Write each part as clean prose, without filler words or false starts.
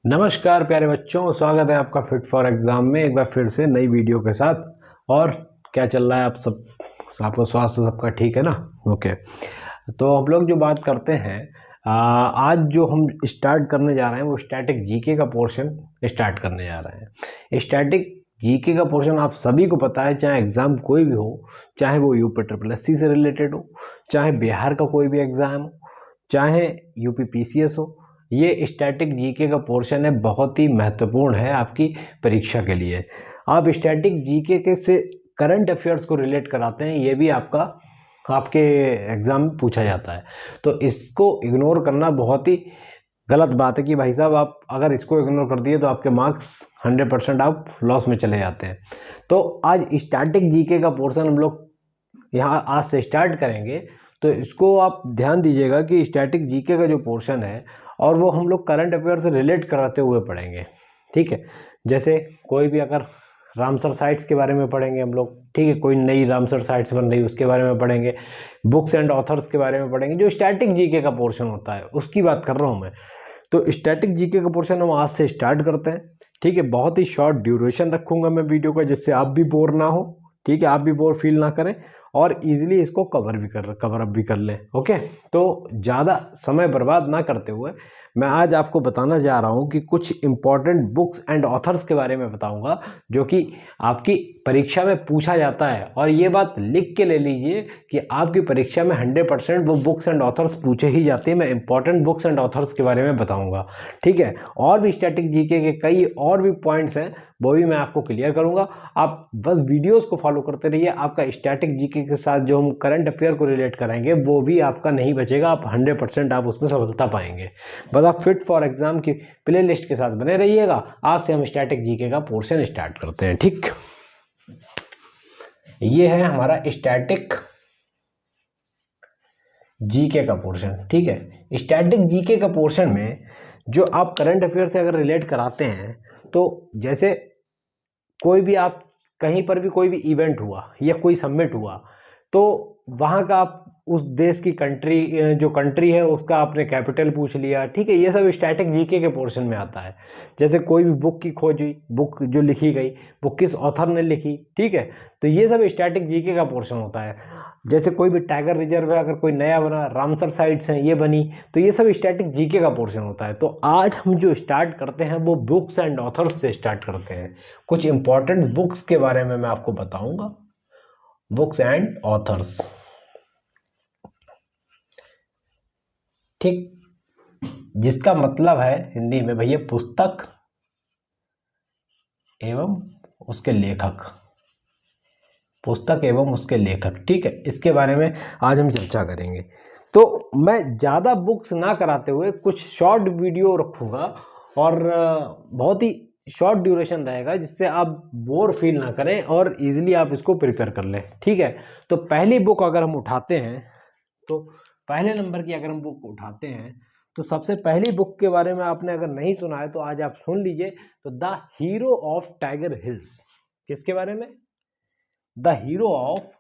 नमस्कार प्यारे बच्चों, स्वागत है आपका फिट फॉर एग्ज़ाम में एक बार फिर से नई वीडियो के साथ। और क्या चल रहा है आप सब? आपका स्वास्थ्य सबका ठीक है ना? ओके। तो हम लोग जो बात करते हैं, आज जो हम स्टार्ट करने जा रहे हैं वो स्टैटिक जीके का पोर्शन स्टार्ट करने जा रहे हैं। स्टैटिक जीके का पोर्शन आप सभी को पता है, चाहे एग्ज़ाम कोई भी हो, चाहे वो यूपी ट्रिपल एससी से रिलेटेड हो, चाहे बिहार का कोई भी एग्ज़ाम हो, चाहे यूपी पीसीएस हो, ये स्टैटिक जीके का पोर्शन है, बहुत ही महत्वपूर्ण है आपकी परीक्षा के लिए। आप स्टैटिक जीके के से करंट अफेयर्स को रिलेट कराते हैं, ये भी आपके एग्ज़ाम में पूछा जाता है। तो इसको इग्नोर करना बहुत ही गलत बात है कि भाई साहब आप अगर इसको इग्नोर कर दिए तो आपके मार्क्स 100% आप लॉस में चले जाते हैं। तो आज स्टैटिक जीके का पोर्शन हम लोग यहाँ आज से स्टार्ट करेंगे। तो इसको आप ध्यान दीजिएगा कि स्टैटिक जीके का जो पोर्शन है और वो हम लोग करंट अफेयर से रिलेट कराते हुए पढ़ेंगे, ठीक है। जैसे कोई भी अगर रामसर साइट्स के बारे में पढ़ेंगे हम लोग, ठीक है, कोई नई रामसर साइट्स बन रही उसके बारे में पढ़ेंगे, बुक्स एंड ऑथर्स के बारे में पढ़ेंगे, जो स्टैटिक जीके का पोर्शन होता है उसकी बात कर रहा हूँ मैं। तो स्टैटिक जीके का पोर्शन हम आज से स्टार्ट करते हैं, ठीक है। बहुत ही शॉर्ट ड्यूरेशन रखूंगा मैं वीडियो का, जिससे आप भी बोर ना हो, ठीक है, आप भी बोर फील ना करें और इजीली इसको कवर अप भी कर लें। ओके, तो ज़्यादा समय बर्बाद ना करते हुए मैं आज आपको बताना जा रहा हूँ कि कुछ इंपॉर्टेंट बुक्स एंड ऑथर्स के बारे में बताऊँगा, जो कि आपकी परीक्षा में पूछा जाता है। और ये बात लिख के ले लीजिए कि आपकी परीक्षा में 100% वो बुक्स एंड ऑथर्स पूछे ही जाते हैं। मैं इंपॉर्टेंट बुक्स एंड ऑथर्स के बारे में बताऊँगा, ठीक है। और भी स्टैटिक जीके के कई और भी पॉइंट्स हैं, वो भी मैं आपको क्लियर करूंगा। आप बस वीडियोस को फॉलो करते रहिए। आपका स्टैटिक जीके के साथ जो हम करंट अफेयर को रिलेट कराएंगे वो भी आपका नहीं बचेगा, आप 100% आप उसमें सफलता पाएंगे। बस आप फिट फॉर एग्जाम की प्ले लिस्ट के साथ बने रहिएगा। आज से हम स्टैटिक जीके का पोर्शन स्टार्ट करते हैं, ठीक। ये है हमारा स्टैटिक जीके का पोर्शन, ठीक है। स्टैटिक जीके का पोर्शन में जो आप करंट अफेयर से अगर रिलेट कराते हैं, तो जैसे कोई भी आप कहीं पर भी कोई भी इवेंट हुआ या कोई समिट हुआ, तो वहाँ का आप उस देश की जो कंट्री है उसका आपने कैपिटल पूछ लिया, ठीक है। ये सब स्टैटिक जीके के पोर्शन में आता है। जैसे कोई भी बुक की खोज हुई, बुक जो लिखी गई, वो किस ऑथर ने लिखी, ठीक है। तो ये सब स्टैटिक जीके का पोर्शन होता है। जैसे कोई भी टाइगर रिजर्व है, अगर कोई नया बना, रामसर साइट्स हैं ये बनी, तो ये सब स्टैटिक जीके का पोर्शन होता है। तो आज हम जो स्टार्ट करते हैं वो बुक्स एंड ऑथर्स से स्टार्ट करते हैं। कुछ इंपॉर्टेंट बुक्स के बारे में मैं आपको बताऊंगा, बुक्स एंड ऑथर्स, ठीक। जिसका मतलब है हिंदी में भैया पुस्तक एवं उसके लेखक, पुस्तक एवं उसके लेखक, ठीक है। इसके बारे में आज हम चर्चा करेंगे। तो मैं ज़्यादा बुक्स ना कराते हुए कुछ शॉर्ट वीडियो रखूँगा और बहुत ही शॉर्ट ड्यूरेशन रहेगा, जिससे आप बोर फील ना करें और इजीली आप इसको प्रिपेयर कर लें, ठीक है। तो पहली बुक अगर हम उठाते हैं, तो पहले नंबर की अगर हम बुक उठाते हैं, तो सबसे पहली बुक के बारे में आपने अगर नहीं सुना है तो आज आप सुन लीजिए। तो the hero of tiger hills, किसके बारे में? The hero of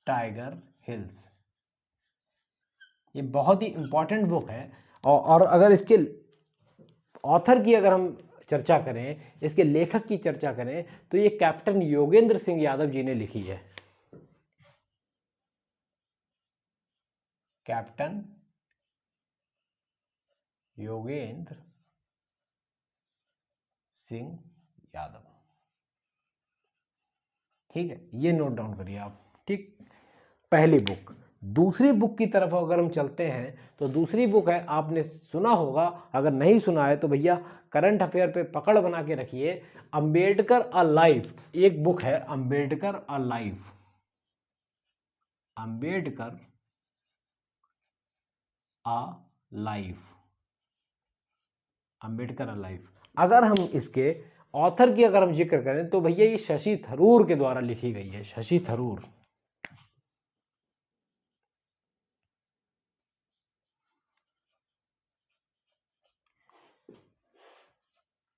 tiger hills. ये बहुत ही इंपॉर्टेंट बुक है। और अगर इसके ऑथर की अगर हम चर्चा करें, इसके लेखक की चर्चा करें, तो ये कैप्टन योगेंद्र सिंह यादव जी ने लिखी है। कैप्टन योगेंद्र सिंह यादव, ठीक है। ये नोट डाउन करिए आप, ठीक। पहली बुक। दूसरी बुक की तरफ अगर हम चलते हैं, तो दूसरी बुक है, आपने सुना होगा, अगर नहीं सुना है तो भैया करंट अफेयर पे पकड़ बना के रखिए। अंबेडकर अ लाइफ, एक बुक है Ambedkar a life, Ambedkar a life, Ambedkar a life. अगर हम इसके ऑथर की अगर हम जिक्र करें, तो भैया ये शशि थरूर के द्वारा लिखी गई है, शशि थरूर।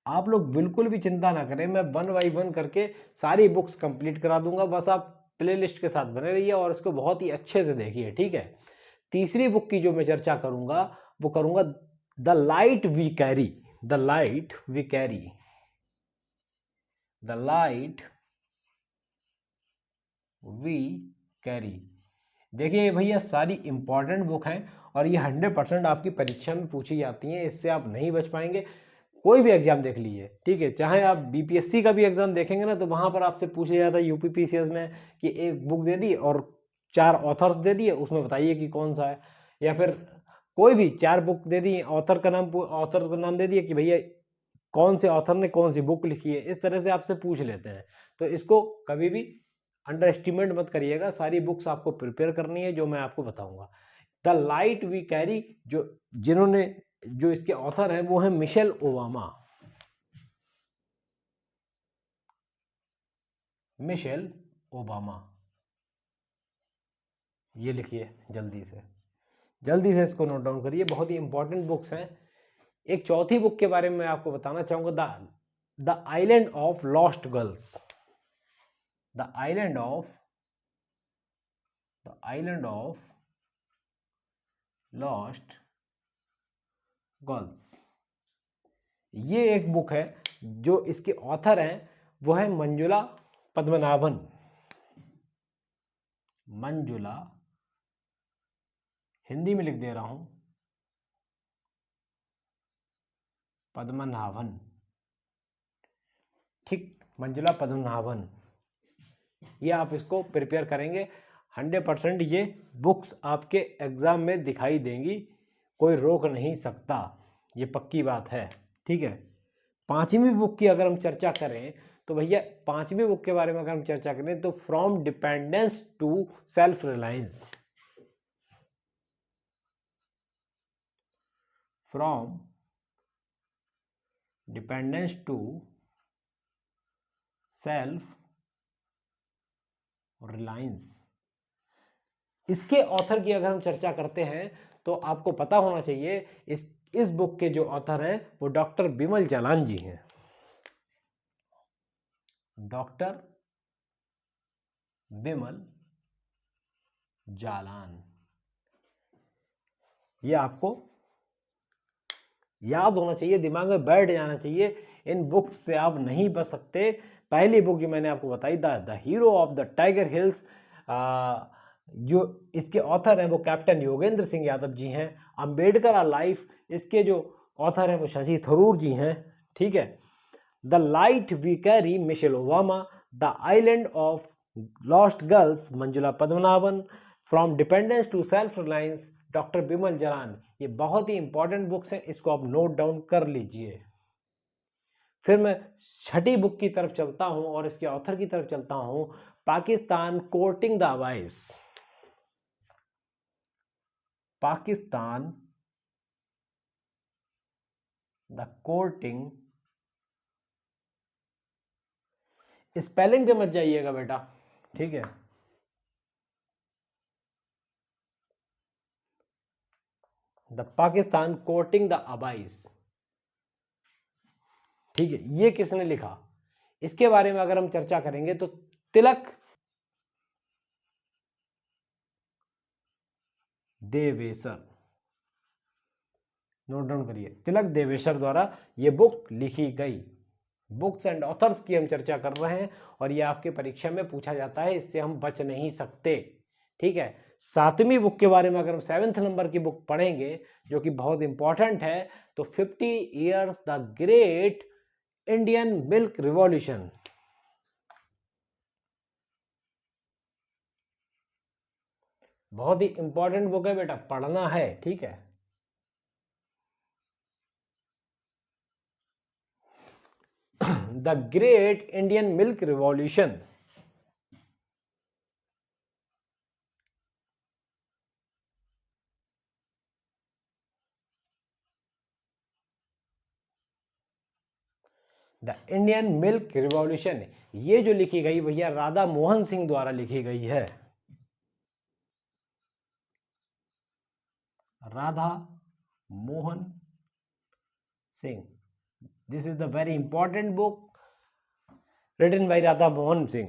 आप लोग बिल्कुल भी चिंता ना करें, मैं वन बाई वन करके सारी बुक्स कंप्लीट करा दूंगा। बस आप प्लेलिस्ट के साथ बने रहिए और इसको बहुत ही अच्छे से देखिए, ठीक है। तीसरी बुक की जो मैं चर्चा करूंगा वो करूंगा the light we carry, the light we carry, the light we carry. देखिए भैया सारी इंपॉर्टेंट बुक हैं और ये 100% आपकी परीक्षा में पूछी जाती हैं, इससे आप नहीं बच पाएंगे। कोई भी एग्जाम देख लीजिए, ठीक है, चाहे आप बीपीएससी का भी एग्जाम देखेंगे ना तो वहां पर आपसे पूछा जाता है यूपीपीसीएस में कि एक बुक दे दी और 4 ऑथर्स दे दिए, उसमें बताइए कि कौन सा है। या फिर कोई भी 4 बुक दे दी, ऑथर का नाम दे दिया कि भैया कौन से ऑथर ने कौन सी बुक लिखी है, इस तरह से आपसे पूछ लेते हैं। तो इसको कभी भी अंडर एस्टिमेट मत करिएगा, सारी बुक्स आपको प्रिपेयर करनी है जो मैं आपको बताऊंगा। द लाइट वी कैरी, जो इसके ऑथर हैं वो है मिशेल ओबामा, मिशेल ओबामा। ये लिखिए जल्दी से इसको नोट डाउन करिए, बहुत ही इंपॉर्टेंट बुक्स हैं। एक चौथी बुक के बारे में मैं आपको बताना चाहूंगा, the island of lost girls, the island of lost girls. ये एक बुक है, जो इसके ऑथर हैं वो है मंजुला पद्मनाभन, मंजुला, हिंदी में लिख दे रहा हूं, पद्मनाभन, ठीक, मंजुला पद्मनाभन। ये आप इसको प्रिपेयर करेंगे 100%, ये बुक्स आपके एग्जाम में दिखाई देंगी, कोई रोक नहीं सकता, ये पक्की बात है, ठीक है। पांचवी बुक की अगर हम चर्चा करें तो भैया पांचवी बुक के बारे में अगर हम चर्चा करें तो from dependence to self reliance, from dependence to self reliance. इसके ऑथर की अगर हम चर्चा करते हैं तो आपको पता होना चाहिए इस बुक के जो ऑथर हैं वो डॉक्टर बिमल जालान जी हैं, डॉक्टर बिमल जालान। ये आपको याद होना चाहिए, दिमाग में बैठ जाना चाहिए, इन बुक्स से आप नहीं बच सकते। पहली बुक जो मैंने आपको बताई, the hero of the tiger hills, जो इसके ऑथर हैं वो कैप्टन योगेंद्र सिंह यादव जी हैं। अंबेडकर आ लाइफ, इसके जो ऑथर हैं वो शशि थरूर जी हैं, ठीक है। The light we carry, Michelle Obama. The island of lost girls, Manjula Padmanabhan. From dependence to self reliance, doctor Bimal Jalan. ये बहुत ही इंपॉर्टेंट बुक्स हैं, इसको आप नोट डाउन कर लीजिए। फिर मैं छठी बुक की तरफ चलता हूं और इसके ऑथर की तरफ चलता हूं, Pakistan courting the abyss, Pakistan the courting. Spelling पे मत जाइएगा बेटा, ठीक है, the Pakistan courting the abyss, ठीक है। ये किसने लिखा, इसके बारे में अगर हम चर्चा करेंगे तो तिलक देवेसर, नोट डाउन करिए, तिलक देवेसर द्वारा ये बुक लिखी गई। बुक्स एंड ऑथर्स की हम चर्चा कर रहे हैं और ये आपके परीक्षा में पूछा जाता है, इससे हम बच नहीं सकते, ठीक है। सातवीं बुक के बारे में अगर हम 7th नंबर की बुक पढ़ेंगे जो कि बहुत इंपॉर्टेंट है, तो 50 years the great Indian milk revolution. बहुत ही इंपॉर्टेंट बुक है बेटा, पढ़ना है, ठीक है। The great Indian milk revolution, the Indian milk revolution, ये जो लिखी गई भैया राधा मोहन सिंह द्वारा लिखी गई है, Radha Mohan Singh. This is the very important book written by Radha Mohan Singh.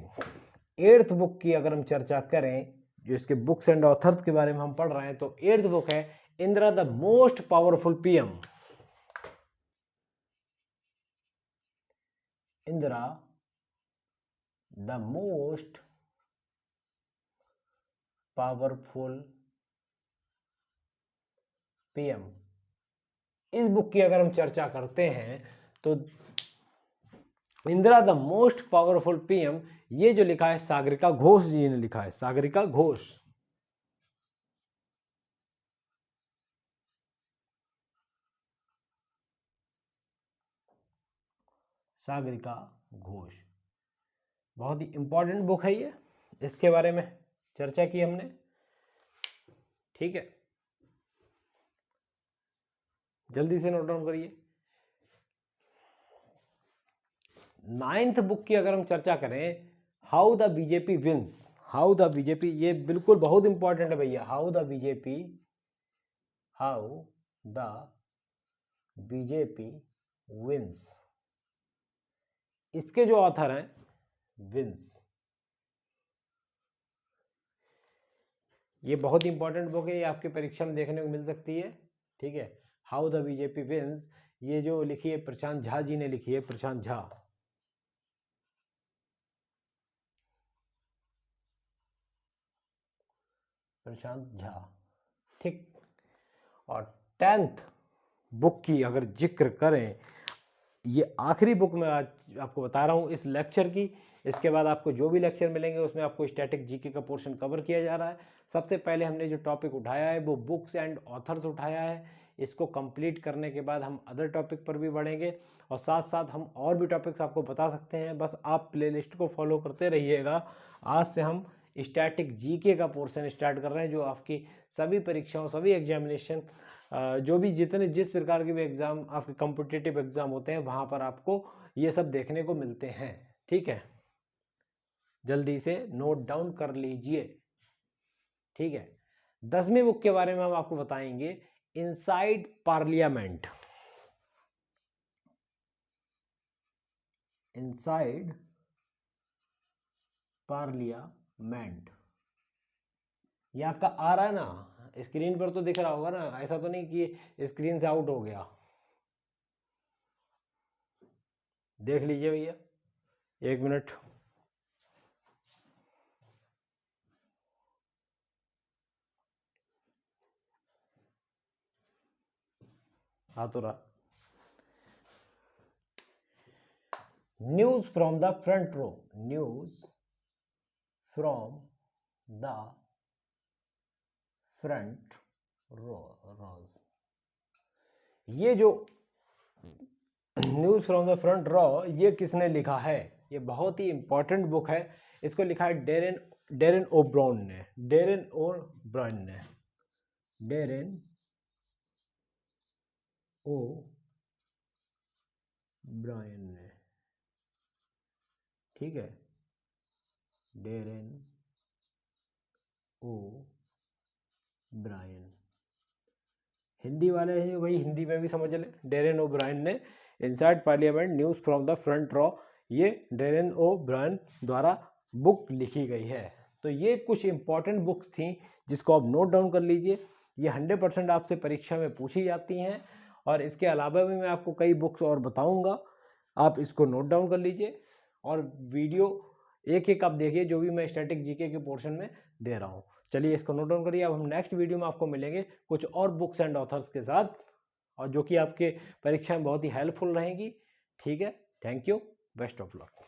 8th book की अगर हम चर्चा करें, जो इसके बुक्स एंड ऑथर्स के बारे में हम पढ़ रहे हैं, तो 8th बुक है Indira the most powerful PM. Indira the most powerful PM. इस बुक की अगर हम चर्चा करते हैं तो Indira the most powerful PM, ये जो लिखा है सागरिका घोष जी ने लिखा है, सागरिका घोष। सागरिका घोष बहुत ही इंपॉर्टेंट बुक है ये, इसके बारे में चर्चा की हमने, ठीक है। जल्दी से नोट डाउन करिए। 9th बुक की अगर हम चर्चा करें, how the BJP wins, how the BJP, ये बिल्कुल बहुत इंपॉर्टेंट है भैया। हाउ द बीजेपी विंस, इसके जो ऑथर हैं विंस, ये बहुत इंपॉर्टेंट बुक है, ये आपकी परीक्षा में देखने को मिल सकती है, ठीक है। हाउ द बीजेपी विंस, ये जो लिखी है प्रशांत झा जी ने लिखी है, प्रशांत झा। प्रशांत झा, ठीक। और 10th बुक की अगर जिक्र करें, ये आखिरी बुक मैं आज आपको बता रहा हूँ इस लेक्चर की। इसके बाद आपको जो भी लेक्चर मिलेंगे उसमें आपको स्टैटिक जीके का पोर्शन कवर किया जा रहा है। सबसे पहले हमने जो टॉपिक उठाया है वो बुक्स एंड ऑथर्स उठाया है। इसको कंप्लीट करने के बाद हम अदर टॉपिक पर भी बढ़ेंगे और साथ साथ हम और भी टॉपिक्स आपको बता सकते हैं। बस आप प्लेलिस्ट को फॉलो करते रहिएगा। आज से हम स्टैटिक जीके का पोर्शन स्टार्ट कर रहे हैं, जो आपकी सभी परीक्षाओं, सभी एग्जामिनेशन, जो भी जिस प्रकार के भी एग्ज़ाम, आपके कॉम्पिटिटिव एग्ज़ाम होते हैं, वहाँ पर आपको ये सब देखने को मिलते हैं, ठीक है। जल्दी से नोट डाउन कर लीजिए, ठीक है। 10वीं बुक के बारे में हम आपको बताएंगे, इनसाइड पार्लियामेंट। इनसाइड पार्लियामेंट, ये आपका आ रहा है ना, स्क्रीन पर तो दिख रहा होगा ना, ऐसा तो नहीं कि स्क्रीन से आउट हो गया। देख लीजिए भैया, 1 मिनट। हाँ तो रहा। News from the front row, news from the front rows, ये जो news from the front raw, ये किसने लिखा है? ये बहुत ही इंपॉर्टेंट बुक है। इसको लिखा है डेरेन ओब्रायन ने, डेरेन ओ ब्रायन ने, ठीक है। डेरेन ओ ब्रायन, हिंदी वाले हैं भाई, हिंदी में भी समझ लें। डेरेन ओ ब्रायन ने inside parliament news from the front raw, ये डेरेन ओ ब्रायन द्वारा बुक लिखी गई है। तो ये कुछ इंपॉर्टेंट बुक्स थी जिसको आप नोट डाउन कर लीजिए। ये 100% आपसे परीक्षा में पूछी जाती हैं और इसके अलावा भी मैं आपको कई बुक्स और बताऊंगा, आप इसको नोट डाउन कर लीजिए और वीडियो एक एक आप देखिए जो भी मैं स्टैटिक जीके के पोर्शन में दे रहा हूँ। चलिए इसको नोट डाउन करिए। अब हम नेक्स्ट वीडियो में आपको मिलेंगे कुछ और बुक्स एंड ऑथर्स के साथ, और जो कि आपके परीक्षा में बहुत ही हेल्पफुल रहेंगी, ठीक है। Thank you, best of luck.